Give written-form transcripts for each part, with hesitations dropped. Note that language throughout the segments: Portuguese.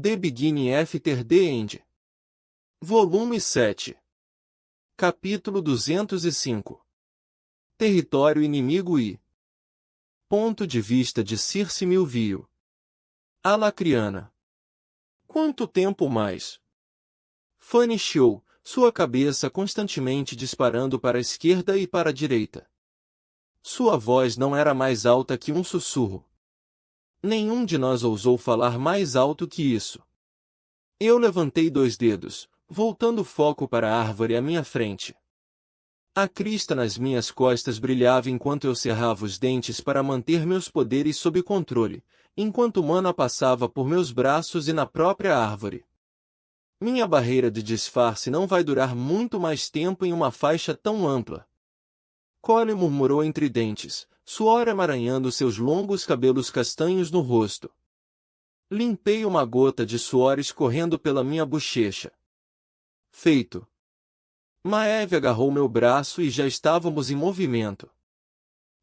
The Beginning After the End. Volume 7. Capítulo 205. Território inimigo e ponto de vista de Circe Milvio. Alacriana. Quanto tempo mais? Fanny chiou, sua cabeça constantemente disparando para a esquerda e para a direita. Sua voz não era mais alta que um sussurro. Nenhum de nós ousou falar mais alto que isso. Eu levantei 2 dedos, voltando o foco para a árvore à minha frente. A crista nas minhas costas brilhava enquanto eu cerrava os dentes para manter meus poderes sob controle, enquanto Mana passava por meus braços e na própria árvore. Minha barreira de disfarce não vai durar muito mais tempo em uma faixa tão ampla. Cole murmurou entre dentes, suor emaranhando seus longos cabelos castanhos no rosto. Limpei uma gota de suor escorrendo pela minha bochecha. Feito. Maeve agarrou meu braço e já estávamos em movimento.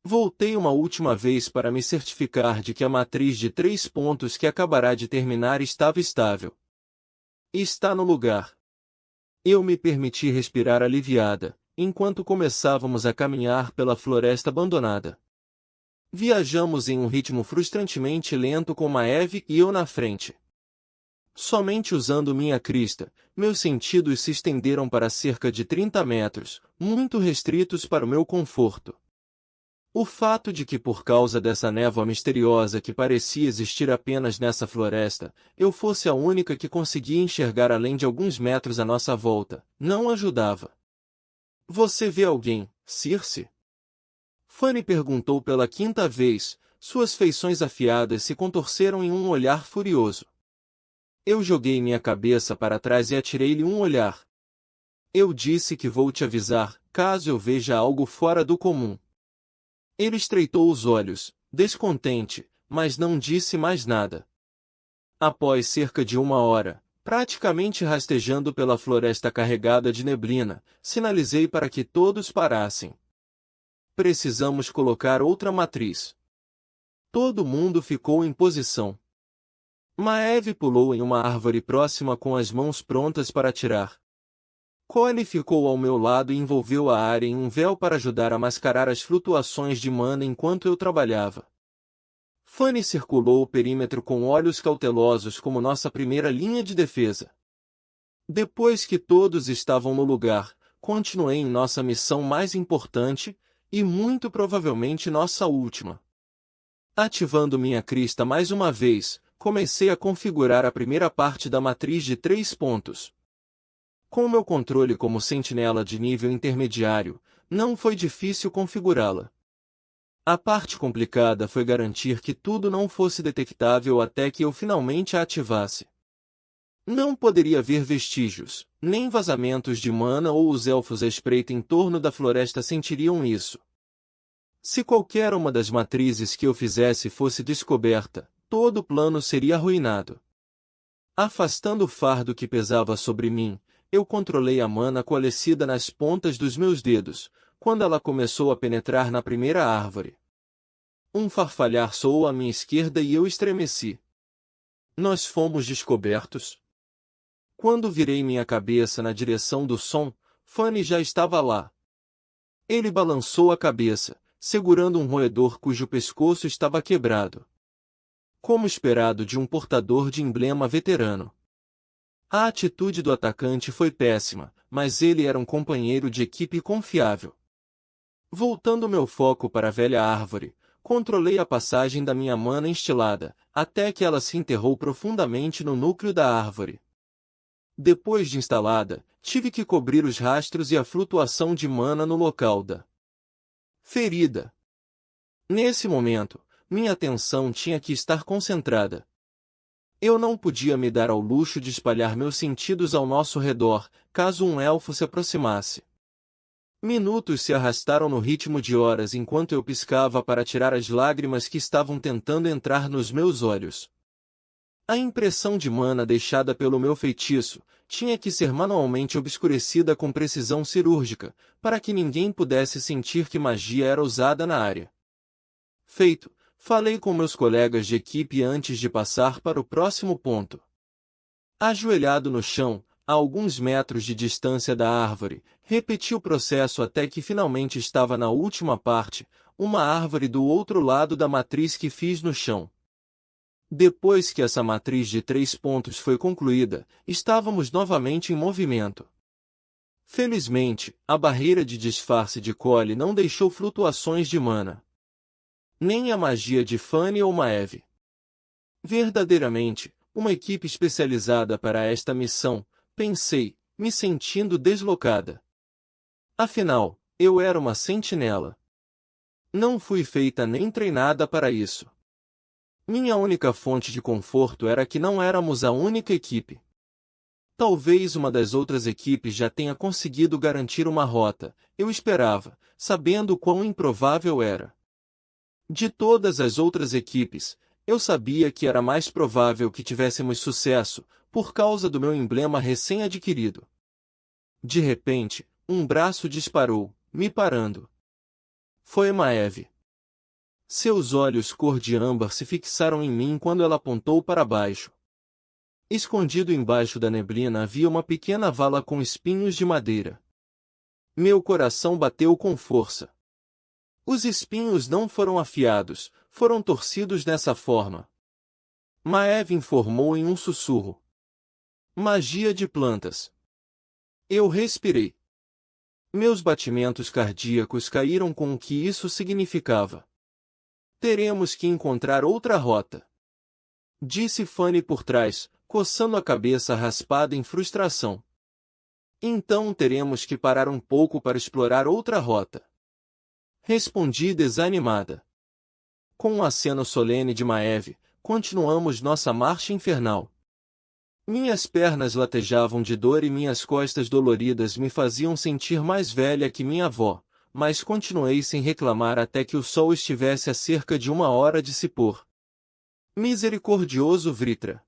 Voltei uma última vez para me certificar de que a matriz de 3 pontos que acabará de terminar estava estável. Está no lugar. Eu me permiti respirar aliviada, enquanto começávamos a caminhar pela floresta abandonada. Viajamos em um ritmo frustrantemente lento com Maeve e eu na frente. Somente usando minha crista, meus sentidos se estenderam para cerca de 30 metros, muito restritos para o meu conforto. O fato de que por causa dessa névoa misteriosa que parecia existir apenas nessa floresta, eu fosse a única que conseguia enxergar além de alguns metros à nossa volta, não ajudava. Você vê alguém, Circe? Fanny perguntou pela 5ª vez, suas feições afiadas se contorceram em um olhar furioso. Eu joguei minha cabeça para trás e atirei-lhe um olhar. Eu disse que vou te avisar, caso eu veja algo fora do comum. Ele estreitou os olhos, descontente, mas não disse mais nada. Após cerca de 1 hora, praticamente rastejando pela floresta carregada de neblina, sinalizei para que todos parassem. Precisamos colocar outra matriz. Todo mundo ficou em posição. Maeve pulou em uma árvore próxima com as mãos prontas para atirar. Cole ficou ao meu lado e envolveu a área em um véu para ajudar a mascarar as flutuações de mana enquanto eu trabalhava. Fanny circulou o perímetro com olhos cautelosos como nossa primeira linha de defesa. Depois que todos estavam no lugar, continuei em nossa missão mais importante, e muito provavelmente nossa última. Ativando minha crista mais uma vez, comecei a configurar a primeira parte da matriz de 3 pontos. Com meu controle como sentinela de nível intermediário, não foi difícil configurá-la. A parte complicada foi garantir que tudo não fosse detectável até que eu finalmente a ativasse. Não poderia haver vestígios, nem vazamentos de mana ou os elfos à espreita em torno da floresta sentiriam isso. Se qualquer uma das matrizes que eu fizesse fosse descoberta, todo o plano seria arruinado. Afastando o fardo que pesava sobre mim, eu controlei a mana coalescida nas pontas dos meus dedos, quando ela começou a penetrar na primeira árvore. Um farfalhar soou à minha esquerda e eu estremeci. Nós fomos descobertos? Quando virei minha cabeça na direção do som, Fanny já estava lá. Ele balançou a cabeça, segurando um roedor cujo pescoço estava quebrado. Como esperado de um portador de emblema veterano. A atitude do atacante foi péssima, mas ele era um companheiro de equipe confiável. Voltando meu foco para a velha árvore, controlei a passagem da minha mana instilada, até que ela se enterrou profundamente no núcleo da árvore. Depois de instalada, tive que cobrir os rastros e a flutuação de mana no local da ferida. Nesse momento, minha atenção tinha que estar concentrada. Eu não podia me dar ao luxo de espalhar meus sentidos ao nosso redor, caso um elfo se aproximasse. Minutos se arrastaram no ritmo de horas enquanto eu piscava para tirar as lágrimas que estavam tentando entrar nos meus olhos. A impressão de mana deixada pelo meu feitiço tinha que ser manualmente obscurecida com precisão cirúrgica, para que ninguém pudesse sentir que magia era usada na área. Feito, falei com meus colegas de equipe antes de passar para o próximo ponto. Ajoelhado no chão, a alguns metros de distância da árvore, repeti o processo até que finalmente estava na última parte, uma árvore do outro lado da matriz que fiz no chão. Depois que essa matriz de 3 pontos foi concluída, estávamos novamente em movimento. Felizmente, a barreira de disfarce de Cole não deixou flutuações de mana. Nem a magia de Fanny ou Maeve. Verdadeiramente, uma equipe especializada para esta missão, pensei, me sentindo deslocada. Afinal, eu era uma sentinela. Não fui feita nem treinada para isso. Minha única fonte de conforto era que não éramos a única equipe. Talvez uma das outras equipes já tenha conseguido garantir uma rota, eu esperava, sabendo quão improvável era. De todas as outras equipes, eu sabia que era mais provável que tivéssemos sucesso, por causa do meu emblema recém-adquirido. De repente, um braço disparou, me parando. Foi Maeve. Seus olhos cor de âmbar se fixaram em mim quando ela apontou para baixo. Escondido embaixo da neblina havia uma pequena vala com espinhos de madeira. Meu coração bateu com força. Os espinhos não foram afiados, foram torcidos dessa forma. Maeve informou em um sussurro. Magia de plantas. Eu respirei. Meus batimentos cardíacos caíram com o que isso significava. Teremos que encontrar outra rota. Disse Fanny por trás, coçando a cabeça raspada em frustração. Então teremos que parar um pouco para explorar outra rota. Respondi desanimada. Com um aceno solene de Maeve, continuamos nossa marcha infernal. Minhas pernas latejavam de dor e minhas costas doloridas me faziam sentir mais velha que minha avó, mas continuei sem reclamar até que o sol estivesse a cerca de 1 hora de se pôr. Misericordioso Vritra!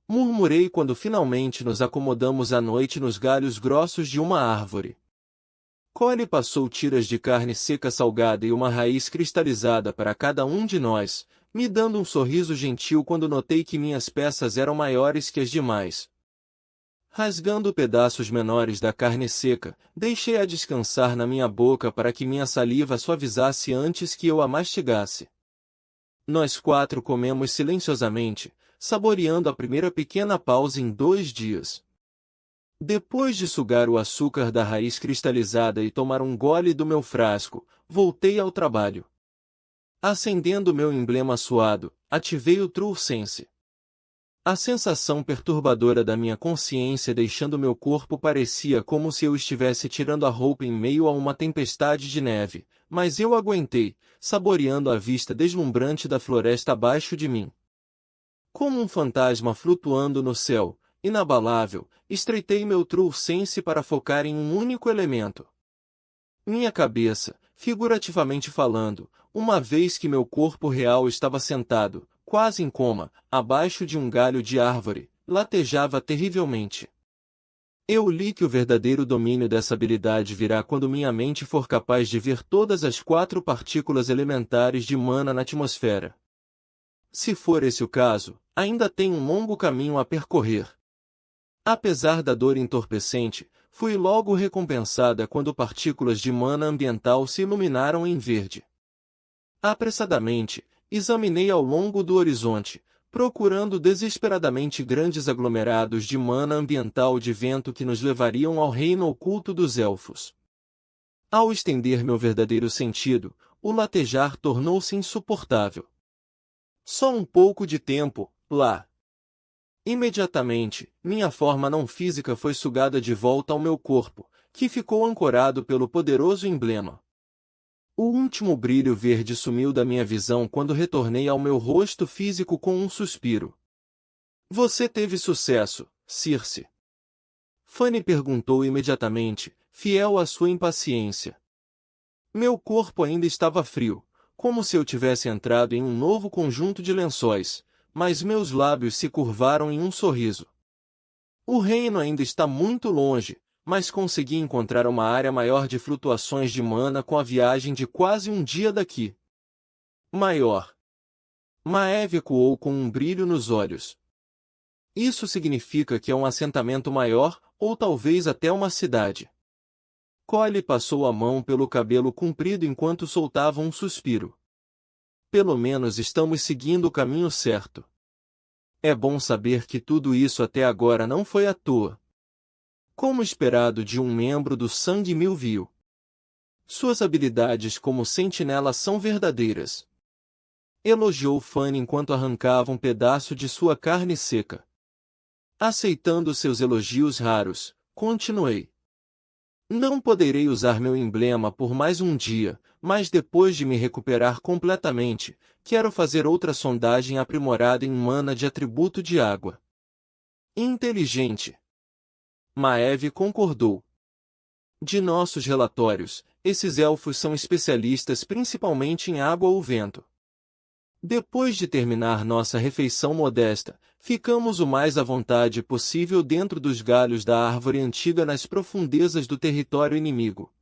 Murmurei quando finalmente nos acomodamos à noite nos galhos grossos de uma árvore. Cole passou tiras de carne seca salgada e uma raiz cristalizada para cada um de nós, me dando um sorriso gentil quando notei que minhas peças eram maiores que as demais. Rasgando pedaços menores da carne seca, deixei-a descansar na minha boca para que minha saliva suavizasse antes que eu a mastigasse. Nós 4 comemos silenciosamente, saboreando a primeira pequena pausa em 2 dias. Depois de sugar o açúcar da raiz cristalizada e tomar um gole do meu frasco, voltei ao trabalho. Acendendo meu emblema suado, ativei o True Sense. A sensação perturbadora da minha consciência deixando meu corpo parecia como se eu estivesse tirando a roupa em meio a uma tempestade de neve, mas eu aguentei, saboreando a vista deslumbrante da floresta abaixo de mim. Como um fantasma flutuando no céu, inabalável, estreitei meu True Sense para focar em um único elemento. Minha cabeça, figurativamente falando, uma vez que meu corpo real estava sentado, quase em coma, abaixo de um galho de árvore, latejava terrivelmente. Eu li que o verdadeiro domínio dessa habilidade virá quando minha mente for capaz de ver todas as 4 partículas elementares de mana na atmosfera. Se for esse o caso, ainda tem um longo caminho a percorrer. Apesar da dor entorpecente, fui logo recompensada quando partículas de mana ambiental se iluminaram em verde. Apressadamente, examinei ao longo do horizonte, procurando desesperadamente grandes aglomerados de mana ambiental de vento que nos levariam ao reino oculto dos elfos. Ao estender meu verdadeiro sentido, o latejar tornou-se insuportável. Só um pouco de tempo, lá. Imediatamente, minha forma não física foi sugada de volta ao meu corpo, que ficou ancorado pelo poderoso emblema. O último brilho verde sumiu da minha visão quando retornei ao meu rosto físico com um suspiro. Você teve sucesso, Circe? Fanny perguntou imediatamente, fiel à sua impaciência. Meu corpo ainda estava frio, como se eu tivesse entrado em um novo conjunto de lençóis, mas meus lábios se curvaram em um sorriso. O reino ainda está muito longe, mas consegui encontrar uma área maior de flutuações de mana com a viagem de quase um dia daqui. Maior. Maeve ecoou com um brilho nos olhos. Isso significa que é um assentamento maior, ou talvez até uma cidade. Collie passou a mão pelo cabelo comprido enquanto soltava um suspiro. Pelo menos estamos seguindo o caminho certo. É bom saber que tudo isso até agora não foi à toa. Como esperado de um membro do Sangue Milvio. Suas habilidades como sentinela são verdadeiras. Elogiou Fanny enquanto arrancava um pedaço de sua carne seca. Aceitando seus elogios raros, continuei. Não poderei usar meu emblema por mais um dia, mas depois de me recuperar completamente, quero fazer outra sondagem aprimorada em mana de atributo de água. Inteligente. Maeve concordou. De nossos relatórios, esses elfos são especialistas principalmente em água ou vento. Depois de terminar nossa refeição modesta, ficamos o mais à vontade possível dentro dos galhos da árvore antiga nas profundezas do território inimigo.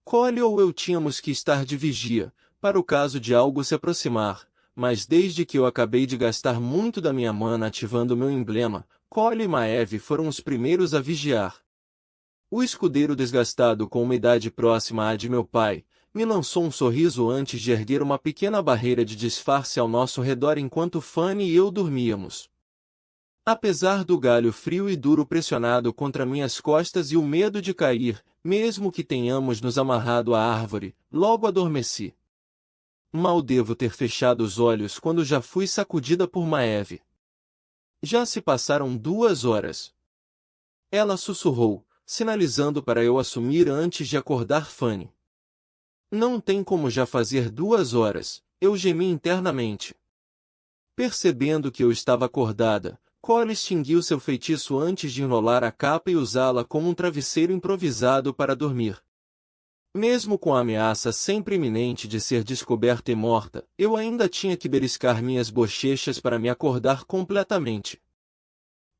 Collie ou eu tínhamos que estar de vigia, para o caso de algo se aproximar, mas desde que eu acabei de gastar muito da minha mana ativando meu emblema, Collie e Maeve foram os primeiros a vigiar. O escudeiro desgastado com uma idade próxima à de meu pai, me lançou um sorriso antes de erguer uma pequena barreira de disfarce ao nosso redor enquanto Fanny e eu dormíamos. Apesar do galho frio e duro pressionado contra minhas costas e o medo de cair, mesmo que tenhamos nos amarrado à árvore, logo adormeci. Mal devo ter fechado os olhos quando já fui sacudida por Maeve. Já se passaram 2 horas. Ela sussurrou, sinalizando para eu assumir antes de acordar Fanny. Não tem como já fazer 2 horas, eu gemi internamente. Percebendo que eu estava acordada, Collie extinguiu seu feitiço antes de enrolar a capa e usá-la como um travesseiro improvisado para dormir. Mesmo com a ameaça sempre iminente de ser descoberta e morta, eu ainda tinha que beliscar minhas bochechas para me acordar completamente.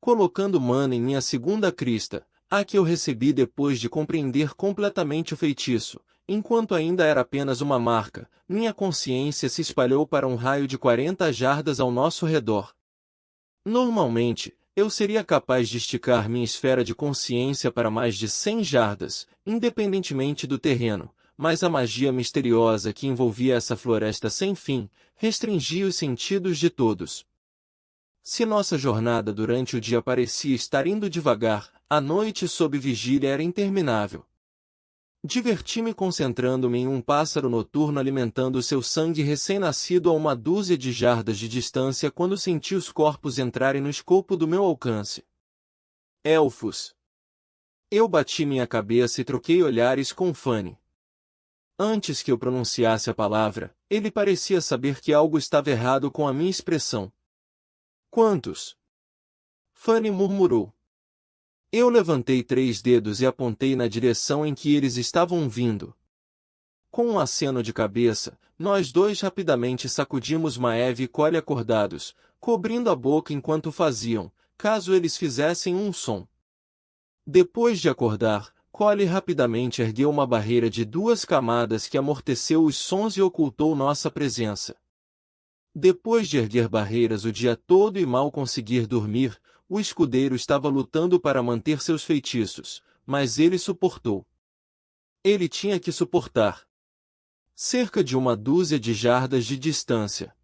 Colocando mana em minha segunda crista, a que eu recebi depois de compreender completamente o feitiço, enquanto ainda era apenas uma marca, minha consciência se espalhou para um raio de 40 jardas ao nosso redor. Normalmente, eu seria capaz de esticar minha esfera de consciência para mais de 100 jardas, independentemente do terreno, mas a magia misteriosa que envolvia essa floresta sem fim, restringia os sentidos de todos. Se nossa jornada durante o dia parecia estar indo devagar, a noite sob vigília era interminável. Diverti-me concentrando-me em um pássaro noturno alimentando seu sangue recém-nascido a uma dúzia de jardas de distância quando senti os corpos entrarem no escopo do meu alcance. Elfos! Eu bati minha cabeça e troquei olhares com Fanny. Antes que eu pronunciasse a palavra, ele parecia saber que algo estava errado com a minha expressão. Quantos? Fanny murmurou. Eu levantei 3 dedos e apontei na direção em que eles estavam vindo. Com um aceno de cabeça, nós dois rapidamente sacudimos Maeve e Collie acordados, cobrindo a boca enquanto faziam, caso eles fizessem um som. Depois de acordar, Collie rapidamente ergueu uma barreira de 2 camadas que amorteceu os sons e ocultou nossa presença. Depois de erguer barreiras o dia todo e mal conseguir dormir, o escudeiro estava lutando para manter seus feitiços, mas ele suportou. Ele tinha que suportar. Cerca de uma dúzia de jardas de distância.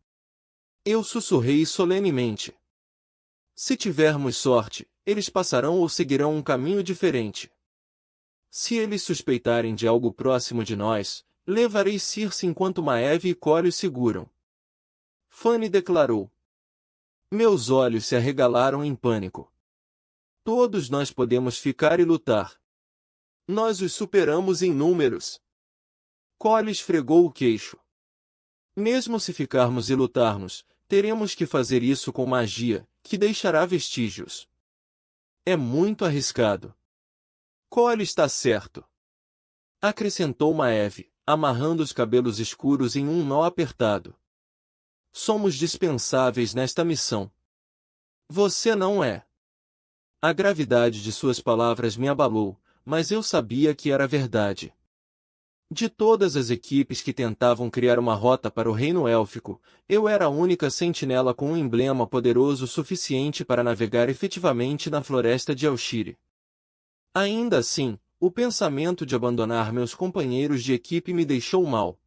Eu sussurrei solenemente. Se tivermos sorte, eles passarão ou seguirão um caminho diferente. Se eles suspeitarem de algo próximo de nós, levarei Circe enquanto Maeve e Collie o seguram. Fanny declarou. Meus olhos se arregalaram em pânico. Todos nós podemos ficar e lutar. Nós os superamos em números. Collie esfregou o queixo. Mesmo se ficarmos e lutarmos, teremos que fazer isso com magia, que deixará vestígios. É muito arriscado. Collie está certo. Acrescentou Maeve, amarrando os cabelos escuros em um nó apertado. Somos dispensáveis nesta missão. Você não é. A gravidade de suas palavras me abalou, mas eu sabia que era verdade. De todas as equipes que tentavam criar uma rota para o reino élfico, eu era a única sentinela com um emblema poderoso suficiente para navegar efetivamente na floresta de Alshire. Ainda assim, o pensamento de abandonar meus companheiros de equipe me deixou mal.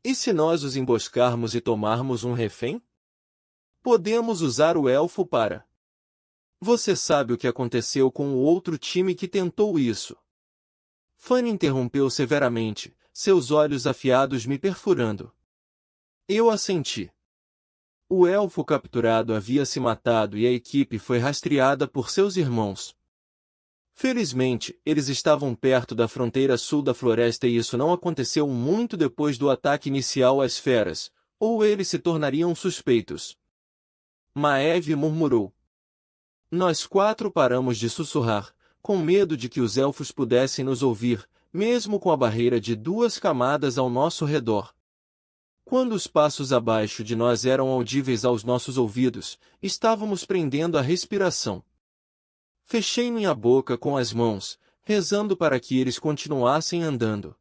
E se nós os emboscarmos e tomarmos um refém? Podemos usar o elfo para... Você sabe o que aconteceu com o outro time que tentou isso. Fanny interrompeu severamente, seus olhos afiados me perfurando. Eu assenti. O elfo capturado havia se matado e a equipe foi rastreada por seus irmãos. Felizmente, eles estavam perto da fronteira sul da floresta e isso não aconteceu muito depois do ataque inicial às feras, ou eles se tornariam suspeitos. Maeve murmurou. Nós quatro paramos de sussurrar, com medo de que os elfos pudessem nos ouvir, mesmo com a barreira de 2 camadas ao nosso redor. Quando os passos abaixo de nós eram audíveis aos nossos ouvidos, estávamos prendendo a respiração. Fechei minha boca com as mãos, rezando para que eles continuassem andando.